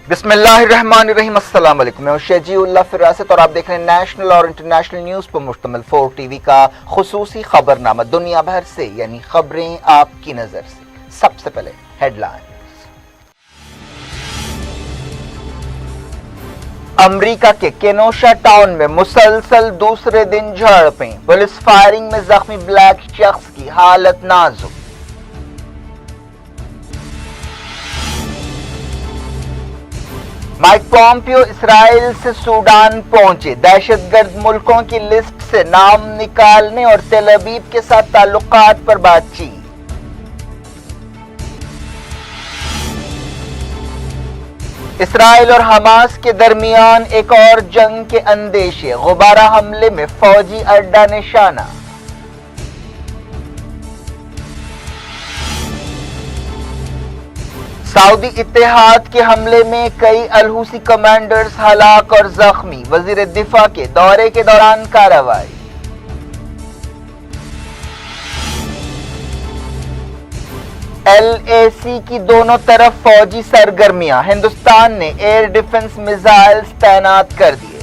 बिस्मिल्लाहिर्रहमानिर्रहीम। अस्सलाम वालेकुम। मैं शजीउल्लाह फिरासत और आप देख रहे हैं नेशनल और इंटरनेशनल न्यूज़ पर मुश्तमिल 4 टीवी का खुसूसी खबरनामा दुनिया भर से, यानी खबरें आपकी नजर से। सबसे पहले हेडलाइंस। अमेरिका के केनोशा टाउन में मुसलसल दूसरे दिन झड़पें, पुलिस फायरिंग में जख्मी ब्लैक शख्स की हालत नाजुक। माइक पॉम्पियो इसराइल से सूडान पहुंचे, दहशतगर्द मुल्कों की लिस्ट से नाम निकालने और तेल अवीव के साथ ताल्लुकात पर बातचीत। इसराइल और हमास के दरमियान एक और जंग के अंदेशे, गुबारा हमले में फौजी अड्डा निशाना। सऊदी इत्तेहाद के हमले में कई अल-हुसी कमांडर्स हलाक और जख्मी, वजीर दिफा के दौरे के दौरान कार्रवाई। LAC की दोनों तरफ फौजी सरगर्मियां, हिंदुस्तान ने एयर डिफेंस मिसाइल्स तैनात कर दिए।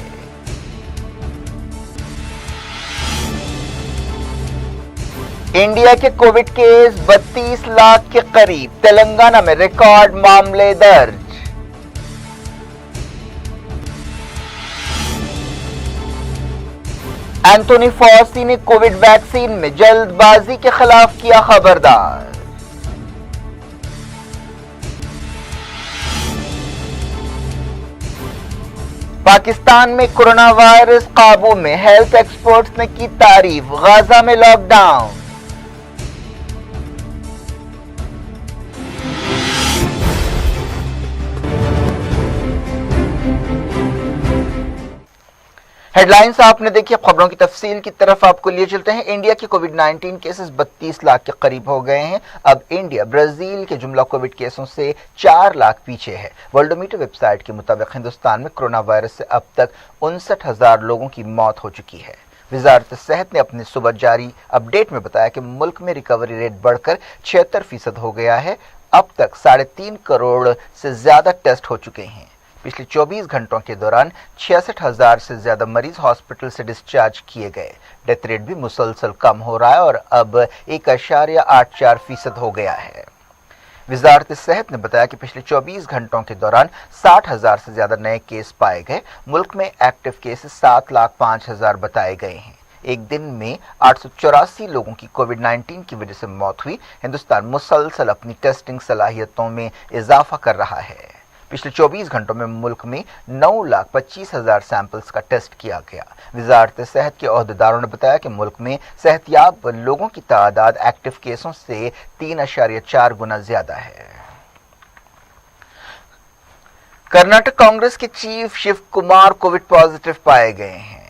इंडिया के कोविड केस 32 लाख के करीब, तेलंगाना में रिकॉर्ड मामले दर्ज। एंथोनी फॉसी ने कोविड वैक्सीन में जल्दबाजी के खिलाफ किया खबरदार। पाकिस्तान में कोरोना वायरस काबू में, हेल्थ एक्सपर्ट्स ने की तारीफ, गाजा में लॉकडाउन। हेडलाइंस आपने देखी। अब खबरों की तफसील की तरफ आपको लिए चलते हैं। इंडिया के कोविड 19 केसेस 32 लाख के करीब हो गए हैं। अब इंडिया ब्राजील के जुमला कोविड केसों से 4 लाख पीछे है। वर्ल्डोमीटर वेबसाइट के मुताबिक हिंदुस्तान में कोरोना वायरस से अब तक 59,000 लोगों की मौत हो चुकी है। वजारत सेहत ने अपने सुबह जारी अपडेट में बताया कि मुल्क में रिकवरी रेट बढ़कर 76% हो गया है। अब तक 3.5 करोड़ से ज्यादा टेस्ट हो चुके हैं। पिछले 24 घंटों के दौरान 66,000 से ज्यादा मरीज हॉस्पिटल से डिस्चार्ज किए गए। डेथ रेट भी मुसलसल कम हो रहा है और अब 1.84% हो गया है। वजारत सेहत ने बताया कि पिछले 24 घंटों के दौरान 60,000 से ज्यादा नए केस पाए गए। मुल्क में एक्टिव केसेस 7,05,000 बताए गए हैं। एक दिन में 884 लोगों की कोविड 19 की वजह से मौत हुई। हिंदुस्तान मुसलसल अपनी टेस्टिंग सलाहियतों में इजाफा कर रहा है। पिछले 24 घंटों में मुल्क में 9,25,000 सैंपल्स का टेस्ट किया गया। वजारत सेहत के ओहदेदारों ने बताया कि मुल्क में सेहतयाब लोगों की तादाद एक्टिव केसों से 3.4 गुना ज्यादा है। कर्नाटक कांग्रेस के chief Shiv Kumar covid positive पाए गए हैं।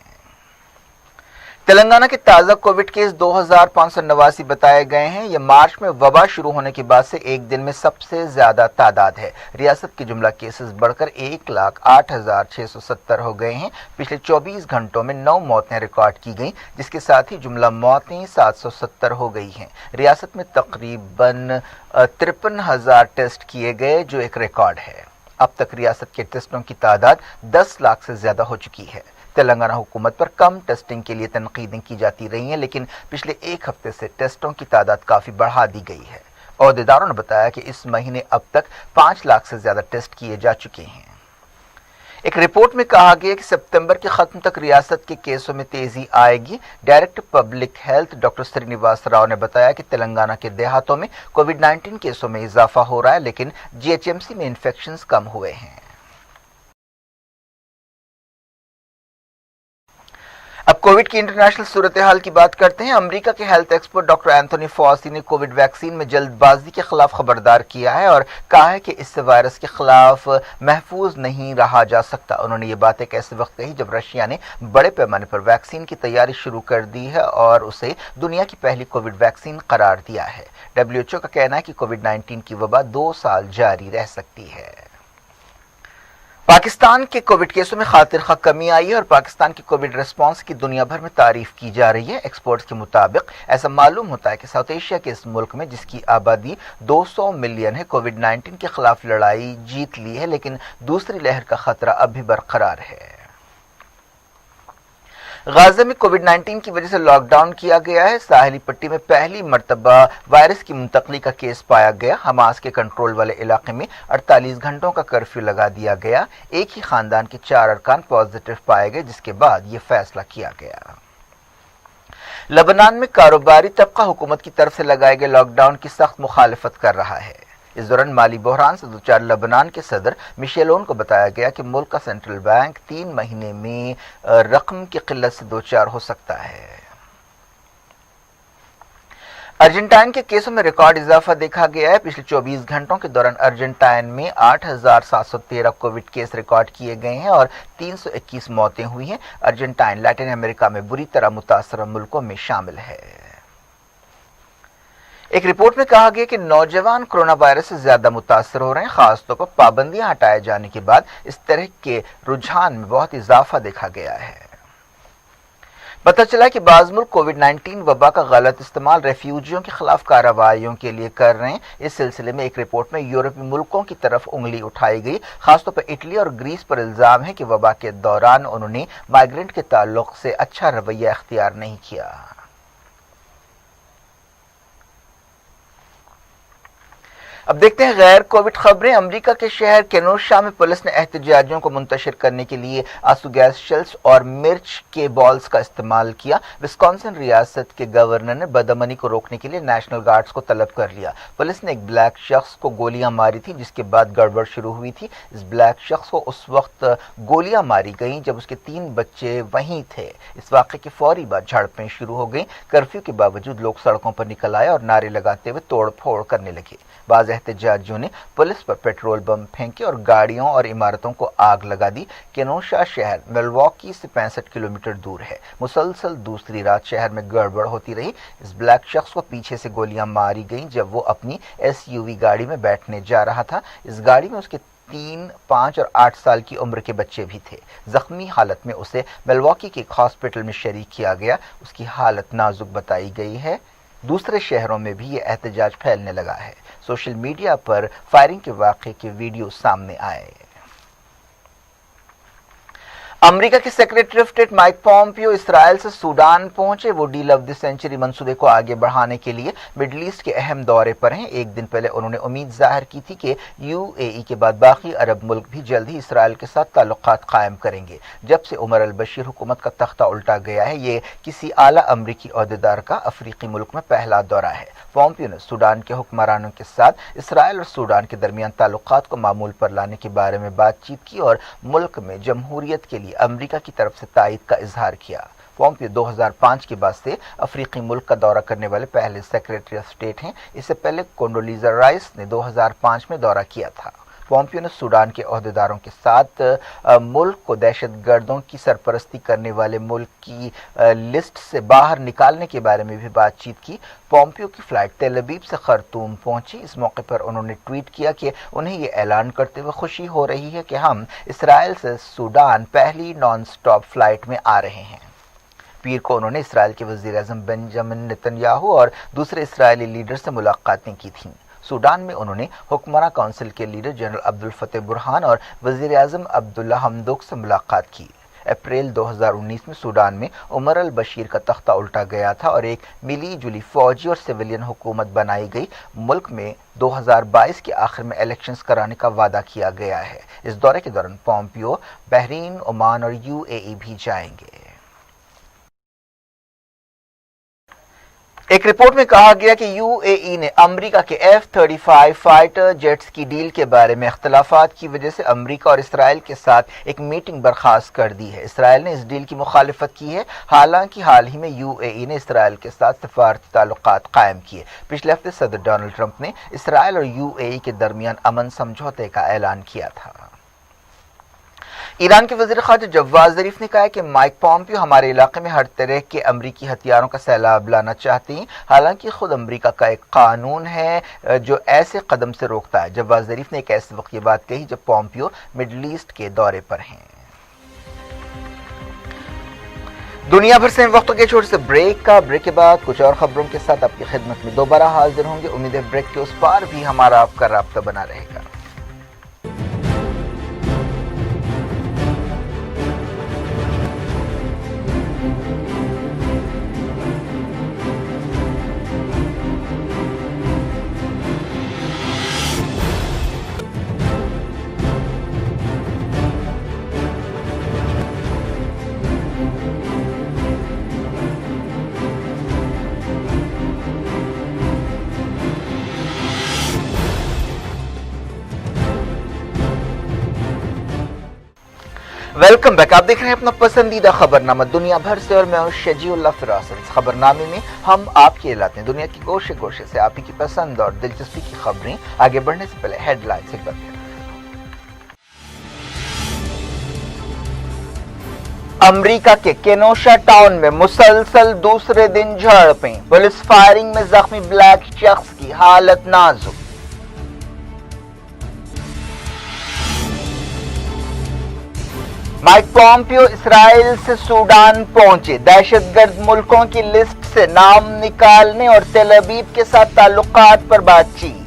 तेलंगाना के ताजा कोविड केस 2,589 बताए गए हैं। यह मार्च में वबा शुरू होने के बाद से एक दिन में सबसे ज्यादा तादाद है। रियासत के जुमला केसेस बढ़कर 1,08,670 हो गए हैं। पिछले 24 घंटों में 9 मौतें रिकॉर्ड की गईं, जिसके साथ ही जुमला मौतें 770 हो गई हैं। रियासत में तकरीबन 53,000 टेस्ट किए गए, जो एक रिकॉर्ड है। अब तक रियासत के टेस्टों की तादाद 10 लाख से ज्यादा हो चुकी है। तेलंगाना हुकूमत पर कम टेस्टिंग के लिए तनकीदें की जाती रही हैं, लेकिन पिछले एक हफ्ते से टेस्टों की तादाद काफी बढ़ा दी गई है। ओहदेदारों ने बताया कि इस महीने अब तक 5 लाख से ज्यादा टेस्ट किए जा चुके हैं। एक रिपोर्ट में कहा गया कि सितंबर के खत्म तक रियासत के केसों में तेजी आएगी। Director public health doctor Srinivas Rao ने बताया कि तेलंगाना के देहातों में कोविड 19 केसों में इजाफा हो रहा है, लेकिन GHMC में इन्फेक्शंस कम हुए हैं। अब कोविड की इंटरनेशनल सूरत हाल की बात करते हैं। अमेरिका के health expert doctor Anthony Fauci ने कोविड वैक्सीन में जल्दबाजी के खिलाफ खबरदार किया है और कहा है कि इससे वायरस के खिलाफ महफूज नहीं रहा जा सकता। उन्होंने ये बात एक ऐसे वक्त कही जब रशिया ने बड़े पैमाने पर वैक्सीन की तैयारी शुरू कर दी है और उसे दुनिया की पहली कोविड वैक्सीन करार दिया है। WHO का कहना है कि कोविड 19 की वबा 2 साल जारी रह सकती है। पाकिस्तान के कोविड केसों में खातिर खा कमी आई है और पाकिस्तान की कोविड रिस्पांस की दुनिया भर में तारीफ की जा रही है। एक्सपर्ट्स के मुताबिक ऐसा मालूम होता है कि साउथ एशिया के इस मुल्क में जिसकी आबादी 200 मिलियन है, कोविड 19 के खिलाफ लड़ाई जीत ली है, लेकिन दूसरी लहर का खतरा अब भी बरकरार है। गाजा में कोविड 19 की वजह से लॉकडाउन किया गया है। साहिली पट्टी में पहली मर्तबा वायरस की मुंतकली का केस पाया गया। हमास के कंट्रोल वाले इलाके में 48 घंटों का कर्फ्यू लगा दिया गया। एक ही खानदान के 4 अरकान पॉजिटिव पाए गए, जिसके बाद ये फैसला किया गया। लबनान में कारोबारी तबका हुकूमत की तरफ से लगाए गए लॉकडाउन की सख्त मुखालिफत कर रहा है। इस दौरान माली बहरान से दोचार लबनान के सदर मिशेल ओन को बताया गया कि मुल्क का सेंट्रल बैंक 3 महीने में रकम की किल्लत से दोचार हो सकता है। अर्जेंटाइन के केसों में रिकॉर्ड इजाफा देखा गया है। पिछले 24 घंटों के दौरान अर्जेंटाइन में 8,713 कोविड केस रिकॉर्ड किए गए हैं और 321 मौतें हुई हैं। अर्जेंटाइन लैटिन अमेरिका में बुरी तरह मुतासर मुल्कों में शामिल है। एक रिपोर्ट में कहा गया कि नौजवान कोरोना वायरस से ज्यादा मुतासर हो रहे हैं। खासतौर पर पाबंदियां हटाए जाने के बाद इस तरह के रुझान में बहुत इजाफा देखा गया है। पता चला कि बाज़ मुल्क कोविड 19 वबा का गलत इस्तेमाल रेफ्यूजियों के खिलाफ कार्रवाइयों के लिए कर रहे हैं। इस सिलसिले में एक रिपोर्ट में यूरोपीय मुल्कों की तरफ उंगली उठाई गई। खासतौर पर इटली और ग्रीस पर इल्जाम है कि वबा के दौरान उन्होंने माइग्रेंट के ताल्लुक से अच्छा रवैया इख्तियार नहीं किया। अब देखते हैं गैर कोविड खबरें। अमेरिका के शहर केनोशा में पुलिस ने एहतजाजियों को मुंतशिर करने के लिए आंसू गैस शेल्स और मिर्च के बॉल्स का इस्तेमाल किया। विस्कॉन्सिन रियासत के गवर्नर ने बदअमनी को रोकने के लिए नेशनल गार्ड्स को तलब कर लिया। पुलिस ने एक ब्लैक शख्स को गोलियां मारी थी, जिसके बाद गड़बड़ शुरू हुई थी। इस ब्लैक शख्स को उस वक्त गोलियां मारी गईं जब उसके 3 बच्चे वहीं थे। इस वाक़े के फौरी बाद झड़पें शुरू हो गईं। कर्फ्यू के बावजूद लोग सड़कों पर निकल आए और नारे लगाते हुए तोड़ फोड़ करने लगे। बाज़ एहतजाजियों ने पुलिस पर पेट्रोल बम फेंके और गाड़ियों और इमारतों को आग लगा दी। केनोशा शहर मिल्वॉकी से 65 किलोमीटर दूर है। मुसलसल दूसरी रात शहर में गड़बड़ होती रही। इस ब्लैक शख्स को पीछे से गोलियां मारी गईं जब वो अपनी SUV गाड़ी में बैठने जा रहा था। इस गाड़ी में उसके 3, 5 और 8 साल की उम्र के बच्चे भी थे। जख्मी हालत में उसे मिल्वॉकी के एक हॉस्पिटल में शरीक किया गया। उसकी हालत नाजुक बताई गई है। दूसरे शहरों में भी ये एहतजाज फैलने लगा है। सोशल मीडिया पर फायरिंग के वाक़े के वीडियो सामने आए। अमेरिका के secretary of state Mike Pompeo Israel से सूडान पहुंचे। वो डील ऑफ द सेंचुरी मंसूबे को आगे बढ़ाने के लिए मिडल ईस्ट के अहम दौरे पर हैं। एक दिन पहले उन्होंने उम्मीद जाहिर की थी कि UAE के बाद बाकी अरब मुल्क भी जल्द ही इसराइल के साथ ताल्लुकात कायम करेंगे। जब से उमर अल बशीर हुकूमत का तख्ता उल्टा गया है, ये किसी आला अमरीकी ओहदेदार का अफ्रीकी मुल्क में पहला दौरा है। पॉम्पियो ने सूडान के हुक्मरानों के साथ इसराइल और सूडान के दरमियान ताल्लुकात को मामूल पर लाने के बारे में बातचीत की और मुल्क में जमहूरियत के लिए अमेरिका की तरफ से तायद का इजहार किया। पॉम्पियो 2005 के बाद से अफ्रीकी मुल्क का दौरा करने वाले पहले सेक्रेटरी ऑफ स्टेट हैं। इससे पहले कोंडोलीजा राइस ने 2005 में दौरा किया था। पॉम्पियो ने सूडान के ओहदेदारों के साथ मुल्क को दहशतगर्दों की सरपरस्ती करने वाले मुल्क की लिस्ट से बाहर निकालने के बारे में भी बातचीत की। पॉम्पियो की फ्लाइट तेल अवीव से खर्तूम पहुंची। इस मौके पर उन्होंने ट्वीट किया कि उन्हें ये ऐलान करते हुए खुशी हो रही है कि हम इसराइल से सूडान पहली नॉन स्टॉप फ्लाइट में आ रहे हैं। पीर को उन्होंने इसराइल के वज़ीर-ए-आज़म बेंजामिन नेतन्याहू और दूसरे इसराइली लीडर से मुलाकातें की थीं। सूडान में उन्होंने हुक्मरान काउंसिल के लीडर जनरल अब्दुल फतेह बुरहान और वज़ीर-ए-आज़म अब्दुल्ला हमदोक से मुलाकात की। अप्रैल 2019 में सूडान में उमर अल बशीर का तख्ता उल्टा गया था और एक मिली जुली फौजी और सिविलियन हुकूमत बनाई गई। मुल्क में 2022 के आखिर में इलेक्शंस कराने का वादा किया गया है। इस दौरे के दौरान पॉम्पियो बहरीन, ओमान और UAE भी जाएंगे। एक रिपोर्ट में कहा गया कि UAE ने अमेरिका के F-35 फाइटर जेट्स की डील के बारे में इख्तलाफात की वजह से अमेरिका और इसराइल के साथ एक मीटिंग बर्खास्त कर दी है। इसराइल ने इस डील की मुखालिफत की है। हालांकि हाल ही में UAE ने इसराइल के साथ सफारती ताल्लुकात कायम किए। पिछले हफ्ते सदर डोनाल्ड ट्रंप ने इसराइल और UAE के दरमियान अमन समझौते का ऐलान किया था। ایران کے وزیر خارجہ جواد ظریف نے کہا ہے کہ مائک پومپیو ہمارے علاقے میں ہر طرح کے امریکی ہتھیاروں کا سیلاب لانا چاہتے ہیں، حالانکہ خود امریکہ کا ایک قانون ہے جو ایسے قدم سے روکتا ہے۔ جواد ظریف نے ایک ایسے وقت یہ بات کہی جب پومپیو مڈل ایسٹ کے دورے پر ہیں۔ دنیا بھر سے وقت کے چھوٹے سے بریک کے بعد کچھ اور خبروں کے ساتھ آپ کی خدمت میں دوبارہ حاضر ہوں گے۔ امید ہے بریک کے اس پار بھی ہمارا آپ کا رابطہ بنا رہے گا۔ ویلکم بیک، آپ دیکھ رہے ہیں اپنا پسندیدہ خبرنامہ دنیا بھر سے اور میں ہوں شجیع اللہ فراست۔ اس خبرنامے میں ہم آپ کے لاتے ہیں دنیا کی گوشے گوشے سے آپ ہی کی پسند اور دلچسپی کی خبریں۔ آگے بڑھنے سے پہلے ہیڈ لائنز ایک بار پھر۔ امریکہ کے کینوشا ٹاؤن میں مسلسل دوسرے دن جھڑپیں، پولیس فائرنگ میں زخمی بلیک شخص کی حالت نازک۔ مائک پومپیو اسرائیل سے سوڈان پہنچے، دہشت گرد ملکوں کی لسٹ سے نام نکالنے اور تل ابیب کے ساتھ تعلقات پر بات چیت۔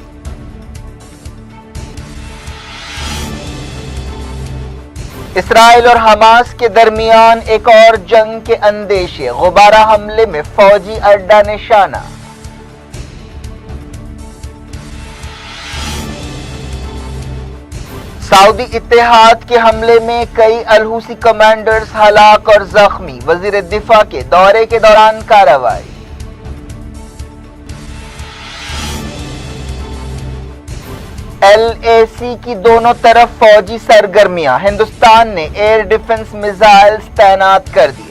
اسرائیل اور حماس کے درمیان ایک اور جنگ کے اندیشے، غبارہ حملے میں فوجی اڈہ نشانہ۔ سعودی اتحاد کے حملے میں کئی الحوثی کمانڈرز ہلاک اور زخمی، وزیر دفاع کے دورے کے دوران کارروائی۔ LAC کی دونوں طرف فوجی سرگرمیاں، ہندوستان نے ایئر ڈیفنس میزائلز تعینات کر دیے۔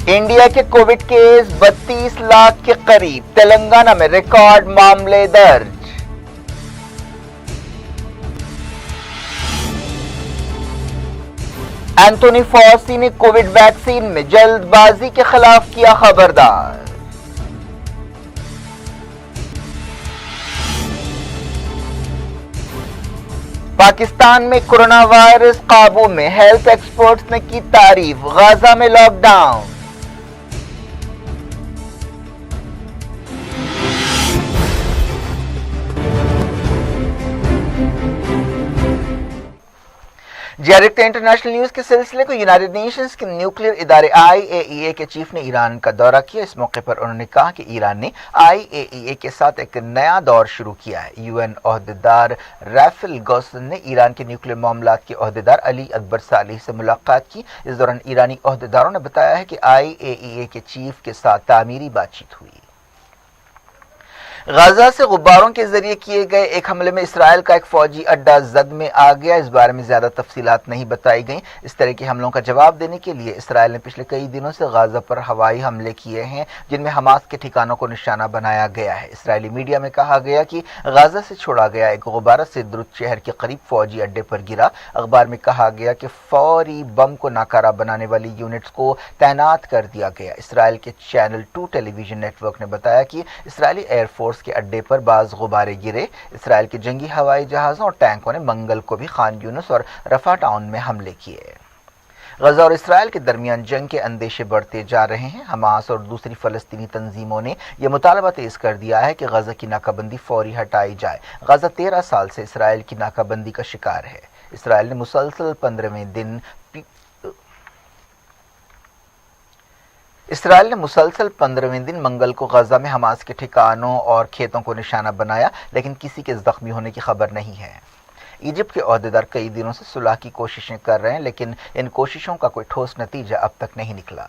انڈیا کے کووڈ کیس 32 لاکھ کے قریب، تلنگانہ میں ریکارڈ معاملے درج۔ اینتھونی فاؤسی نے کووڈ ویکسین میں جلد بازی کے خلاف کیا خبردار۔ پاکستان میں کورونا وائرس قابو میں، ہیلتھ ایکسپرٹس نے کی تعریف، غزہ میں لاک ڈاؤن۔ جیریکٹ انٹرنیشنل نیوز کے سلسلے کو یونائیٹڈ نیشنز کے نیوکلیئر ادارے IAEA کے چیف نے ایران کا دورہ کیا۔ اس موقع پر انہوں نے کہا کہ ایران نے IAEA کے ساتھ ایک نیا دور شروع کیا ہے۔ UN عہدیدار رافیل گروسی نے ایران کے نیوکلیئر معاملات کے عہدیدار علی اکبر صالح سے ملاقات کی۔ اس دوران ایرانی عہدیداروں نے بتایا ہے کہ IAEA کے چیف کے ساتھ تعمیری بات چیت ہوئی۔ غزہ سے غباروں کے ذریعے کیے گئے ایک حملے میں اسرائیل کا ایک فوجی اڈہ زد میں آ گیا۔ اس بارے میں زیادہ تفصیلات نہیں بتائی گئیں۔ اس طرح کے حملوں کا جواب دینے کے لیے اسرائیل نے پچھلے کئی دنوں سے غزہ پر ہوائی حملے کیے ہیں، جن میں حماس کے ٹھکانوں کو نشانہ بنایا گیا ہے۔ اسرائیلی میڈیا میں کہا گیا کہ غزہ سے چھوڑا گیا ایک غبارہ سدرت شہر کے قریب فوجی اڈے پر گرا۔ اخبار میں کہا گیا کہ فوری بم کو ناکارہ بنانے والی یونٹس کو تعینات کر دیا گیا۔ اسرائیل کے چینل 2 ٹیلی ویژن نیٹ ورک نے بتایا کہ اسرائیلی ایئر فورس کے اڈے پر بعض غبارے گرے۔ اسرائیل کے جنگی ہوائی جہازوں اور ٹینکوں نے منگل کو بھی خان یونس اور رفح ٹاؤن میں حملے کیے۔ غزہ اور اسرائیل کے درمیان جنگ کے اندیشے بڑھتے جا رہے ہیں۔ حماس اور دوسری فلسطینی تنظیموں نے یہ مطالبہ تیز کر دیا ہے کہ غزہ کی ناکہ بندی فوری ہٹائی جائے۔ غزہ 13 سال سے اسرائیل کی ناکہ بندی کا شکار ہے۔ اسرائیل نے مسلسل 15ویں دن منگل کو غزہ میں حماس کے ٹھکانوں اور کھیتوں کو نشانہ بنایا، لیکن کسی کے زخمی ہونے کی خبر نہیں ہے۔ ایجپٹ کے عہدیدار کئی دنوں سے صلح کی کوششیں کر رہے ہیں، لیکن ان کوششوں کا کوئی ٹھوس نتیجہ اب تک نہیں نکلا۔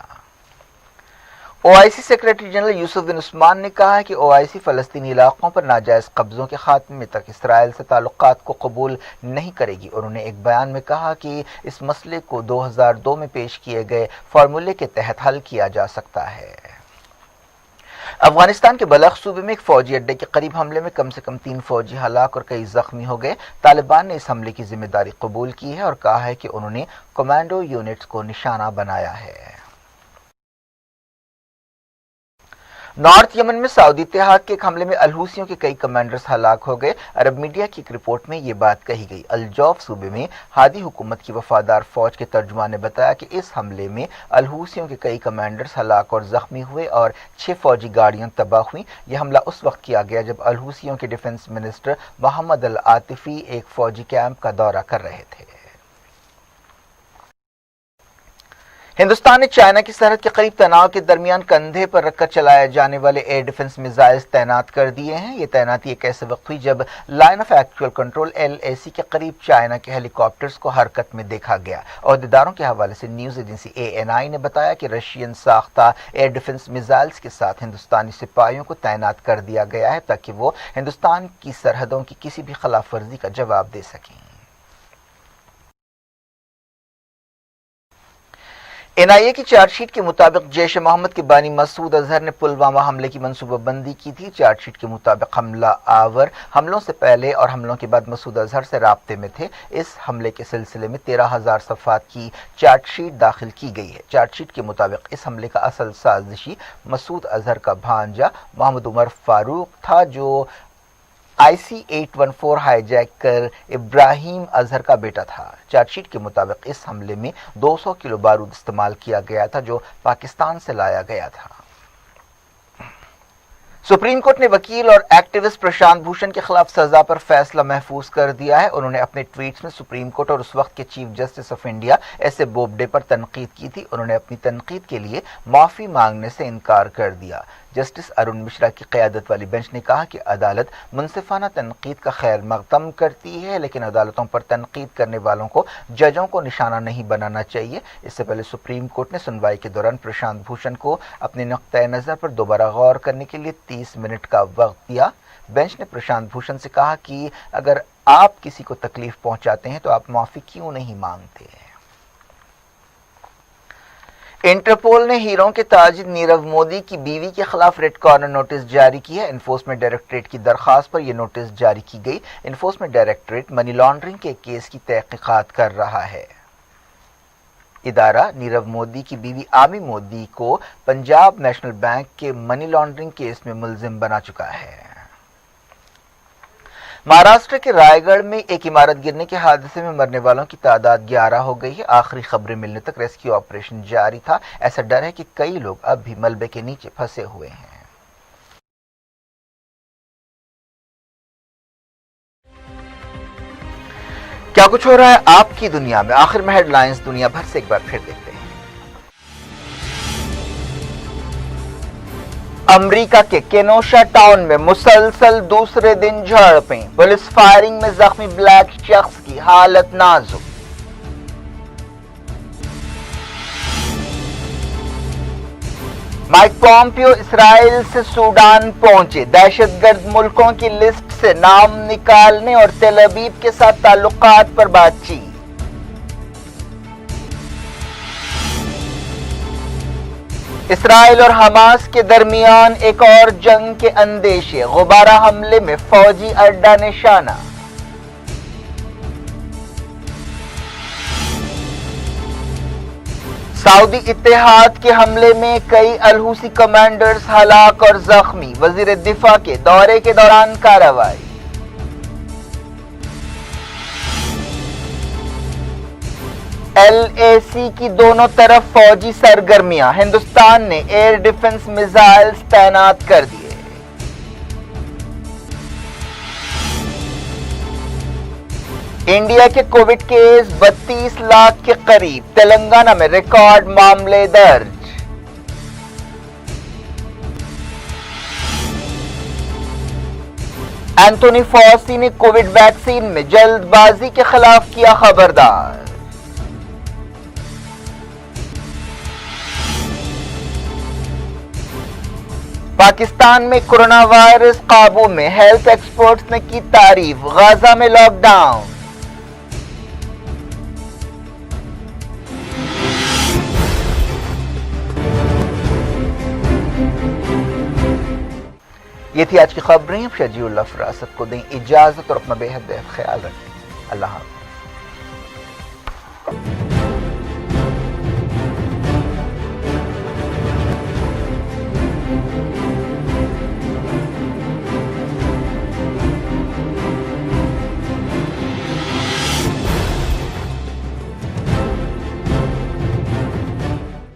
OIC سیکریٹری جنرل یوسف بن عثمان نے کہا ہے کہ OIC فلسطینی علاقوں پر ناجائز قبضوں کے خاتمے تک اسرائیل سے تعلقات کو قبول نہیں کرے گی۔ انہوں نے ایک بیان میں کہا کہ اس مسئلے کو 2002 میں پیش کیے گئے فارمولے کے تحت حل کیا جا سکتا ہے۔ افغانستان کے بلخ صوبے میں ایک فوجی اڈے کے قریب حملے میں کم سے کم 3 فوجی ہلاک اور کئی زخمی ہو گئے۔ طالبان نے اس حملے کی ذمہ داری قبول کی ہے اور کہا ہے کہ انہوں نے کمانڈو یونٹس کو نشانہ بنایا ہے۔ نارتھ یمن میں سعودی اتحاد کے ایک حملے میں الحوثیوں کے کئی کمانڈرز ہلاک ہو گئے۔ عرب میڈیا کی ایک رپورٹ میں یہ بات کہی گئی۔ الجوف صوبے میں ہادی حکومت کی وفادار فوج کے ترجمان نے بتایا کہ اس حملے میں الحوثیوں کے کئی کمانڈرز ہلاک اور زخمی ہوئے اور 6 فوجی گاڑیاں تباہ ہوئیں۔ یہ حملہ اس وقت کیا گیا جب الحوثیوں کے ڈیفنس منسٹر محمد العاطفی ایک فوجی کیمپ کا دورہ کر رہے تھے۔ ہندوستان نے چائنا کی سرحد کے قریب تناؤ کے درمیان کندھے پر رکھ کر چلائے جانے والے ایئر ڈیفنس میزائلز تعینات کر دیے ہیں۔ یہ تعیناتی ایک ایسے وقت ہوئی جب line of actual control LAC کے قریب چائنا کے ہیلی کاپٹرز کو حرکت میں دیکھا گیا۔ عہدیداروں کے حوالے سے نیوز ایجنسی ANI نے بتایا کہ رشین ساختہ ایئر ڈیفنس میزائلز کے ساتھ ہندوستانی سپاہیوں کو تعینات کر دیا گیا ہے تاکہ وہ ہندوستان کی سرحدوں کی کسی بھی خلاف ورزی کا جواب دے سکیں۔ NIA کی چارج شیٹ کے مطابق جیش محمد کے بانی مسعود اظہر نے پلوامہ حملے کی منصوبہ بندی کی تھی۔ چارج شیٹ کے مطابق حملہ آور حملوں سے پہلے اور حملوں کے بعد مسعود اظہر سے رابطے میں تھے۔ اس حملے کے سلسلے میں 13,000 صفحات کی چارج شیٹ داخل کی گئی ہے۔ چارج شیٹ کے مطابق اس حملے کا اصل سازشی مسعود اظہر کا بھانجا محمد عمر فاروق تھا جو IC-814 ہائی جیکر ابراہیم اظہر کا بیٹا تھا۔ چارج شیٹ کے مطابق اس حملے میں 200 کلو بارود استعمال کیا گیا تھا جو پاکستان سے لایا گیا تھا۔ سپریم کورٹ نے وکیل اور ایکٹیوسٹ پرشانت بھوشن کے خلاف سزا پر فیصلہ محفوظ کر دیا ہے۔ انہوں نے اپنے ٹویٹس میں سپریم کورٹ اور اس وقت کے chief justice of India S A Bobde پر تنقید کی تھی۔ انہوں نے اپنی تنقید کے لیے معافی مانگنے سے انکار کر دیا۔ جسٹس ارون مشرا کی قیادت والی بینچ نے کہا کہ عدالت منصفانہ تنقید کا خیر مقدم کرتی ہے لیکن عدالتوں پر تنقید کرنے والوں کو ججوں کو نشانہ نہیں بنانا چاہیے۔ اس سے پہلے سپریم کورٹ نے سنوائی کے دوران پرشانت بھوشن کو اپنے نقطۂ نظر پر دوبارہ غور کرنے کے لیے 30 منٹ کا وقت دیا۔ بینچ نے پرشانت بھوشن سے کہا کہ اگر آپ کسی کو تکلیف پہنچاتے ہیں تو آپ معافی کیوں نہیں مانگتے؟ انٹرپول نے ہیروں کے تاجر نیرو مودی کی بیوی کے خلاف ریڈ کارنر نوٹس جاری کی ہے۔ انفورسمنٹ ڈائریکٹوریٹ کی درخواست پر یہ نوٹس جاری کی گئی۔ انفورسمنٹ ڈائریکٹوریٹ منی لانڈرنگ کے کیس کی تحقیقات کر رہا ہے۔ ادارہ نیرو مودی کی بیوی آمی مودی کو پنجاب نیشنل بینک کے منی لانڈرنگ کیس میں ملزم بنا چکا ہے۔ مہاراشٹر کے رائے گڑھ میں ایک عمارت گرنے کے حادثے میں مرنے والوں کی تعداد 11 ہو گئی ہے۔ آخری خبریں ملنے تک ریسکیو آپریشن جاری تھا۔ ایسا ڈر ہے کہ کئی لوگ اب بھی ملبے کے نیچے پھنسے ہوئے ہیں۔ کیا کچھ ہو رہا ہے آپ کی دنیا میں؟ آخر میں ہیڈ لائنز دنیا بھر سے ایک بار پھر دیکھتے ہیں۔ امریکہ کے کینوشا ٹاؤن میں مسلسل دوسرے دن جھڑپیں، پولیس فائرنگ میں زخمی بلیک شخص کی حالت نازک۔ مائک پومپیو اسرائیل سے سوڈان پہنچے، دہشت گرد ملکوں کی لسٹ سے نام نکالنے اور تل ابیب کے ساتھ تعلقات پر بات چیت۔ اسرائیل اور حماس کے درمیان ایک اور جنگ کے اندیشے، غبارہ حملے میں فوجی اڈہ نشانہ۔ سعودی اتحاد کے حملے میں کئی الحوثی کمانڈرز ہلاک اور زخمی، وزیر دفاع کے دورے کے دوران کارروائی۔ LAC کی دونوں طرف فوجی سرگرمیاں، ہندوستان نے ایئر ڈیفنس میزائلز تعینات کر دیے۔ انڈیا کے کووڈ کیس 32 لاکھ کے قریب، تلنگانہ میں ریکارڈ معاملے درج۔ اینتھونی فاؤسی نے کووڈ ویکسین میں جلد بازی کے خلاف کیا خبردار۔ پاکستان میں کورونا وائرس قابو میں، ہیلتھ ایکسپرٹس نے کی تعریف، غزہ میں لاک ڈاؤن۔ ये थी आज की खबरें। शजीउल्लाह फरासत को दें इजाजत और अपना बेहद ख्याल रखें। अल्लाह हाफ़िज़।